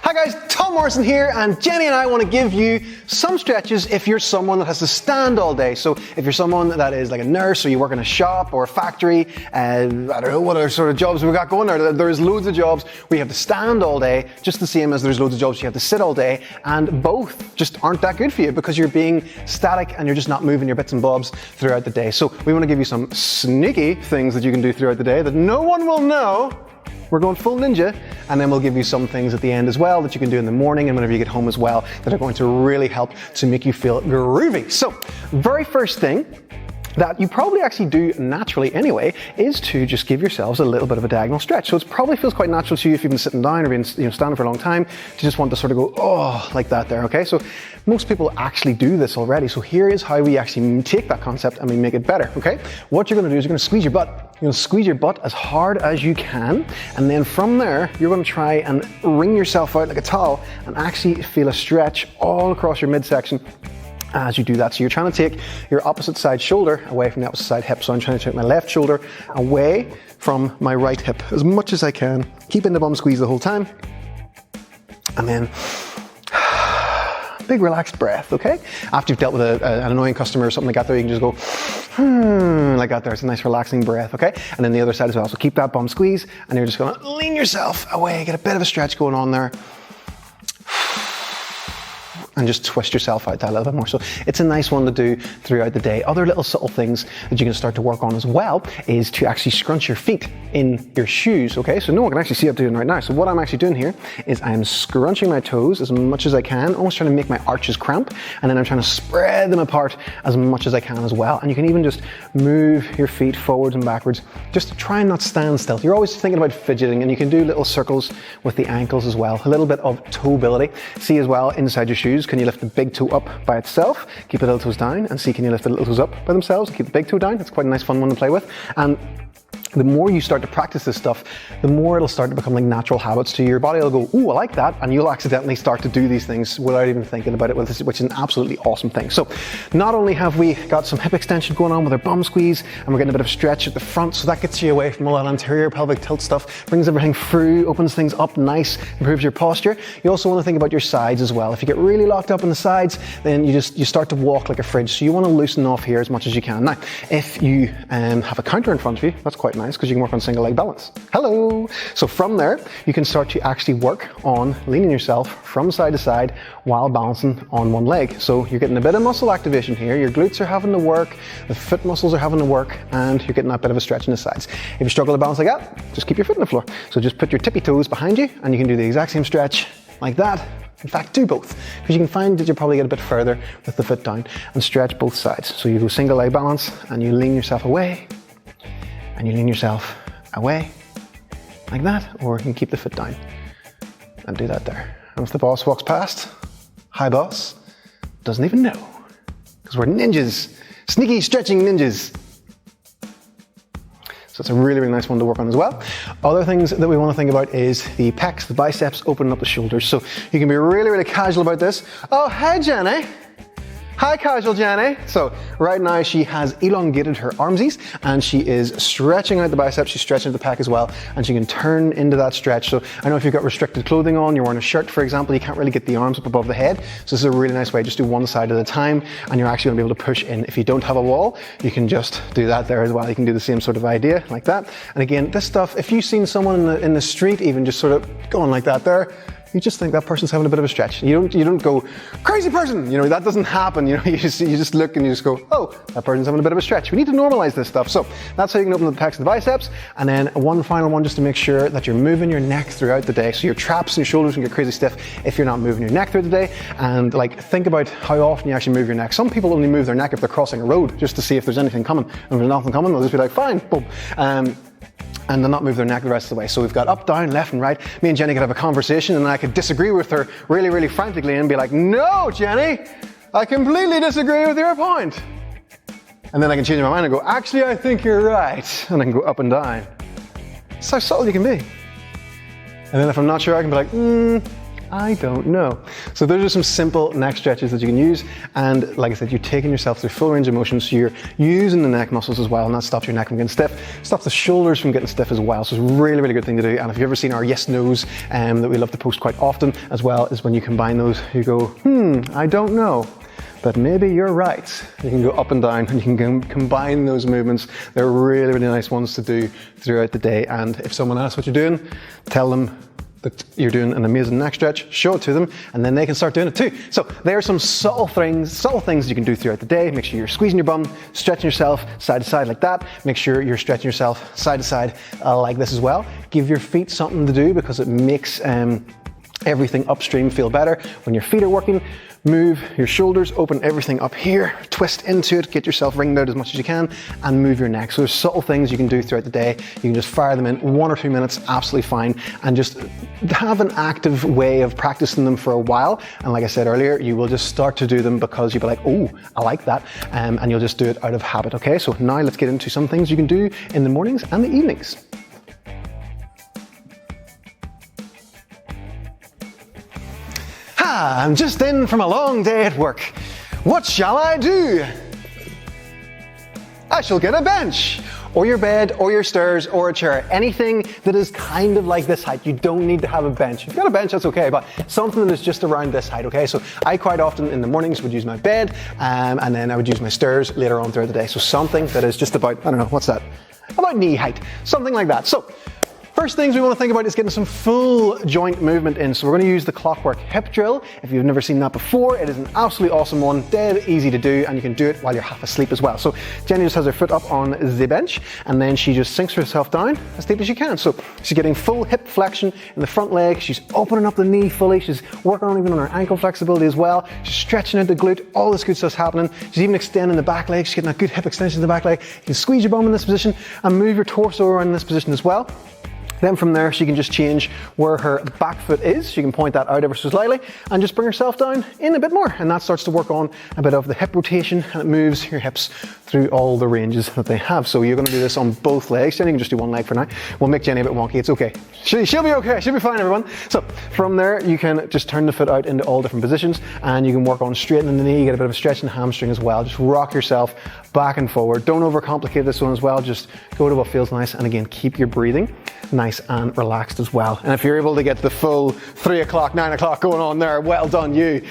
Hi guys, Tom Morrison here, and Jenny and I want to give you some stretches if you're someone that has to stand all day. So if you're someone that is like a nurse, or you work in a shop or a factory, I don't know what other sort of jobs we got going there. There's loads of jobs where you have to stand all day, just the same as there's loads of jobs you have to sit all day, and both just aren't that good for you because you're being static and you're just not moving your bits and bobs throughout the day. So we want to give you some sneaky things that you can do throughout the day that no one will know. We're going full ninja, and then we'll give you some things at the end as well that you can do in the morning and whenever you get home as well that are going to really help to make you feel groovy. So, very first thing that you probably actually do naturally anyway is to just give yourselves a little bit of a diagonal stretch. So it probably feels quite natural to you if you've been sitting down or been standing for a long time to just want to sort of go, oh, like that there, okay? So most people actually do this already. So here is how we actually take that concept and we make it better, okay? What you're gonna do is you're gonna squeeze your butt. You're gonna squeeze your butt as hard as you can, and then from there, you're gonna try and wring yourself out like a towel and actually feel a stretch all across your midsection as you do that. So you're trying to take your opposite side shoulder away from the opposite side hip. So I'm trying to take my left shoulder away from my right hip as much as I can, keeping the bum squeeze the whole time. And then big relaxed breath, okay? After you've dealt with an annoying customer or something like that there, you can just go, like that there. It's a nice relaxing breath, okay? And then the other side as well. So keep that bum squeeze and you're just gonna lean yourself away, get a bit of a stretch going on there. And just twist yourself out that a little bit more. So it's a nice one to do throughout the day. Other little subtle things that you can start to work on as well is to actually scrunch your feet in your shoes, okay? So no one can actually see what I'm doing right now. So what I'm actually doing here is I'm scrunching my toes as much as I can, almost trying to make my arches cramp, and then I'm trying to spread them apart as much as I can as well. And you can even just move your feet forwards and backwards, just to try and not stand still. You're always thinking about fidgeting, and you can do little circles with the ankles as well. A little bit of toeability. See as well inside your shoes, can you lift the big toe up by itself, keep the little toes down, and see can you lift the little toes up by themselves, keep the big toe down. It's quite a nice fun one to play with. And the more you start to practice this stuff, the more it'll start to become like natural habits to you. Your body will go, ooh, I like that, and you'll accidentally start to do these things without even thinking about it, which is an absolutely awesome thing. So not only have we got some hip extension going on with our bum squeeze, and we're getting a bit of stretch at the front, so that gets you away from all that anterior pelvic tilt stuff, brings everything through, opens things up nice, improves your posture. You also want to think about your sides as well. If you get really locked up in the sides, then you start to walk like a fridge, so you want to loosen off here as much as you can. Now, if you have a counter in front of you, that's quite nice because you can work on single leg balance. Hello! So from there, you can start to actually work on leaning yourself from side to side while balancing on one leg. So you're getting a bit of muscle activation here. Your glutes are having to work, the foot muscles are having to work, and you're getting that bit of a stretch in the sides. If you struggle to balance like that, just keep your foot on the floor. So just put your tippy toes behind you and you can do the exact same stretch like that. In fact, do both, because you can find that you probably get a bit further with the foot down and stretch both sides. So you do single leg balance and you lean yourself away and you lean yourself away like that, or you can keep the foot down and do that there. And if the boss walks past, hi boss, doesn't even know, because we're ninjas, sneaky stretching ninjas. So it's a really, really nice one to work on as well. Other things that we want to think about is the pecs, the biceps, opening up the shoulders. So you can be really, really casual about this. Oh, hey Jenny. Hi, casual Jenny. So right now she has elongated her armsies and she is stretching out the biceps, she's stretching out the pec as well, and she can turn into that stretch. So I know if you've got restricted clothing on, you're wearing a shirt, for example, you can't really get the arms up above the head. So this is a really nice way, just do one side at a time, and you're actually gonna be able to push in. If you don't have a wall, you can just do that there as well. You can do the same sort of idea like that. And again, this stuff, if you've seen someone in the street even just sort of going like that there, you just think that person's having a bit of a stretch. You don't go, crazy person, that doesn't happen. You just look and you just go, oh, that person's having a bit of a stretch. We need to normalize this stuff. So that's how you can open up the pecs and the biceps. And then one final one, just to make sure that you're moving your neck throughout the day. So your traps and your shoulders can get crazy stiff if you're not moving your neck through the day. And think about how often you actually move your neck. Some people only move their neck if they're crossing a road, just to see if there's anything coming. And if there's nothing coming, they'll just be like, fine, boom. And they'll not move their neck the rest of the way. So we've got up, down, left and right. Me and Jenny could have a conversation and I could disagree with her really, really frantically and be like, no, Jenny, I completely disagree with your point. And then I can change my mind and go, actually, I think you're right. And I can go up and down. It's how subtle you can be. And then if I'm not sure, I can be like, I don't know. So those are some simple neck stretches that you can use. And like I said, you're taking yourself through full range of motion. So you're using the neck muscles as well, and that stops your neck from getting stiff, stops the shoulders from getting stiff as well. So it's a really, really good thing to do. And if you've ever seen our yes, no's that we love to post quite often as well, is when you combine those, you go, I don't know. But maybe you're right. You can go up and down and you can combine those movements. They're really, really nice ones to do throughout the day. And if someone asks what you're doing, tell them that you're doing an amazing neck stretch, show it to them, and then they can start doing it too. So there are some subtle things you can do throughout the day. Make sure you're squeezing your bum, stretching yourself side to side like that. Make sure you're stretching yourself side to side like this as well. Give your feet something to do because it makes everything upstream feel better. When your feet are working, move your shoulders, open everything up here, twist into it, get yourself ringed out as much as you can, and move your neck. So there's subtle things you can do throughout the day. You can just fire them in 1 or 2 minutes, absolutely fine, and just have an active way of practicing them for a while. And like I said earlier, you will just start to do them because you'll be like, oh, I like that, and you'll just do it out of habit, okay? So now let's get into some things you can do in the mornings and the evenings. I'm just in from a long day at work. What shall I do? I shall get a bench, or your bed, or your stairs, or a chair. Anything that is kind of like this height. You don't need to have a bench. If you've got a bench, that's okay, but something that is just around this height, okay? So I quite often in the mornings would use my bed, and then I would use my stairs later on throughout the day. So something that is just about, I don't know, what's that? About knee height, something like that. So first things we want to think about is getting some full joint movement in. So we're going to use the Clockwork Hip Drill. If you've never seen that before, it is an absolutely awesome one, dead easy to do, and you can do it while you're half asleep as well. So Jenny just has her foot up on the bench, and then she just sinks herself down as deep as she can. So she's getting full hip flexion in the front leg, she's opening up the knee fully, she's working on even on her ankle flexibility as well, she's stretching out the glute, all this good stuff's happening. She's even extending the back leg, she's getting that good hip extension in the back leg. You can squeeze your bum in this position and move your torso around in this position as well. Then from there, she can just change where her back foot is. She can point that out ever so slightly and just bring herself down in a bit more. And that starts to work on a bit of the hip rotation, and it moves your hips through all the ranges that they have. So you're going to do this on both legs. Jenny can just do one leg for now. We'll make Jenny a bit wonky. It's okay. She'll be okay. She'll be fine, everyone. So from there, you can just turn the foot out into all different positions, and you can work on straightening the knee, get a bit of a stretch in the hamstring as well. Just rock yourself back and forward. Don't overcomplicate this one as well. Just go to what feels nice. And again, keep your breathing nice and relaxed as well. And if you're able to get the full 3 o'clock, 9 o'clock going on there, well done you.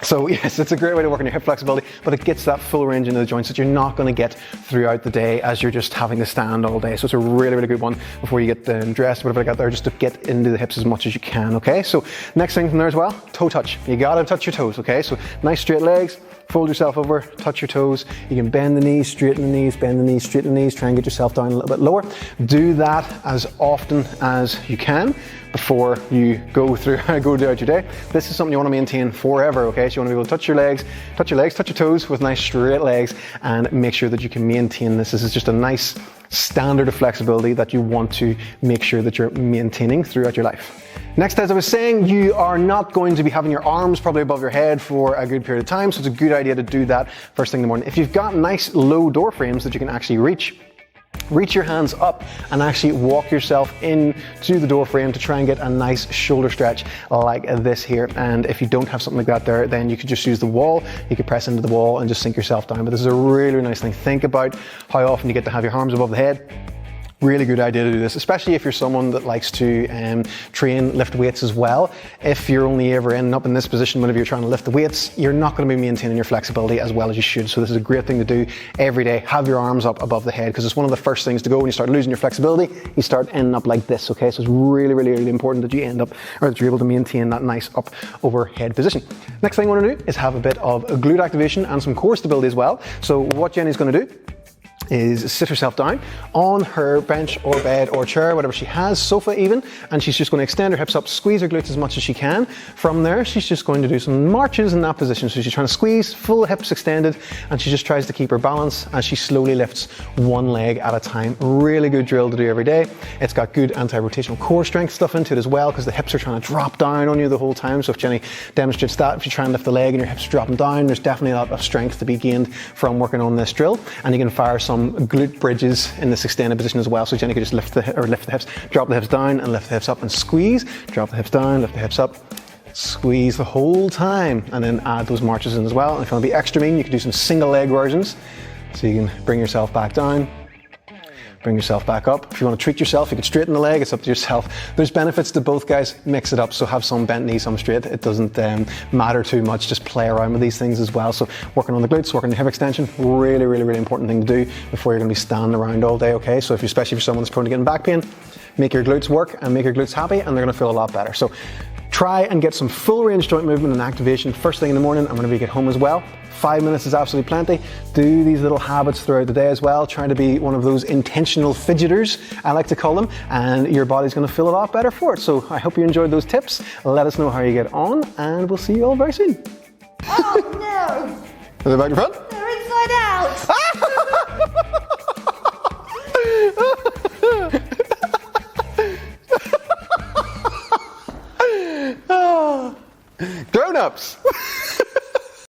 So yes, it's a great way to work on your hip flexibility, but it gets that full range into the joints that you're not going to get throughout the day as you're just having to stand all day. So it's a really, really good one before you get dressed, whatever I got there, just to get into the hips as much as you can, okay? So next thing from there as well, toe touch. You gotta touch your toes, okay? So nice straight legs, fold yourself over, touch your toes. You can bend the knees, straighten the knees, bend the knees, straighten the knees, try and get yourself down a little bit lower. Do that as often as you can before you go throughout your day. This is something you want to maintain forever, okay? So you want to be able to touch your legs, touch your toes with nice straight legs, and make sure that you can maintain this. This is just a nice standard of flexibility that you want to make sure that you're maintaining throughout your life. Next, as I was saying, you are not going to be having your arms probably above your head for a good period of time, so it's a good idea to do that first thing in the morning. If you've got nice low door frames that you can actually reach your hands up and actually walk yourself into the door frame to try and get a nice shoulder stretch like this here. And if you don't have something like that there, then you could just use the wall. You could press into the wall and just sink yourself down. But this is a really, really nice thing. Think about how often you get to have your arms above the head. Really good idea to do this, especially if you're someone that likes to lift weights as well. If you're only ever ending up in this position whenever you're trying to lift the weights, you're not going to be maintaining your flexibility as well as you should. So this is a great thing to do every day. Have your arms up above the head, because it's one of the first things to go when you start losing your flexibility. You start ending up like this, okay? So it's really, really, really important that you end up, or that you're able to maintain that nice up overhead position. Next thing I want to do is have a bit of glute activation and some core stability as well. So what Jenny's going to do is sit herself down on her bench or bed or chair, whatever she has, sofa even, and she's just going to extend her hips up, squeeze her glutes as much as she can. From there, she's just going to do some marches in that position. So she's trying to squeeze, full hips extended, and she just tries to keep her balance as she slowly lifts one leg at a time. Really good drill to do every day. It's got good anti-rotational core strength stuff into it as well, because the hips are trying to drop down on you the whole time. So if Jenny demonstrates that, if you try and lift the leg and your hips are dropping down, there's definitely a lot of strength to be gained from working on this drill. And you can fire some some glute bridges in this extended position as well. So Jenny could just lift the hips, drop the hips down and lift the hips up and squeeze, drop the hips down, lift the hips up, squeeze the whole time, and then add those marches in as well. And if you want to be extra mean, you can do some single leg versions. So you can bring yourself back down, bring yourself back up. If you want to treat yourself, you can straighten the leg, it's up to yourself. There's benefits to both, guys. Mix it up, so have some bent knee, some straight. It doesn't matter too much, just play around with these things as well. So working on the glutes, working on the hip extension, really, really, really important thing to do before you're going to be standing around all day, okay? So especially for someone that's prone to getting back pain, make your glutes work and make your glutes happy, and they're going to feel a lot better. So try and get some full range joint movement and activation first thing in the morning and whenever you get home as well. 5 minutes is absolutely plenty. Do these little habits throughout the day as well. Try to be one of those intentional fidgeters, I like to call them, and your body's going to feel a lot better for it. So I hope you enjoyed those tips. Let us know how you get on, and we'll see you all very soon. Oh no! Are they back in front? They're inside out! Grown-ups!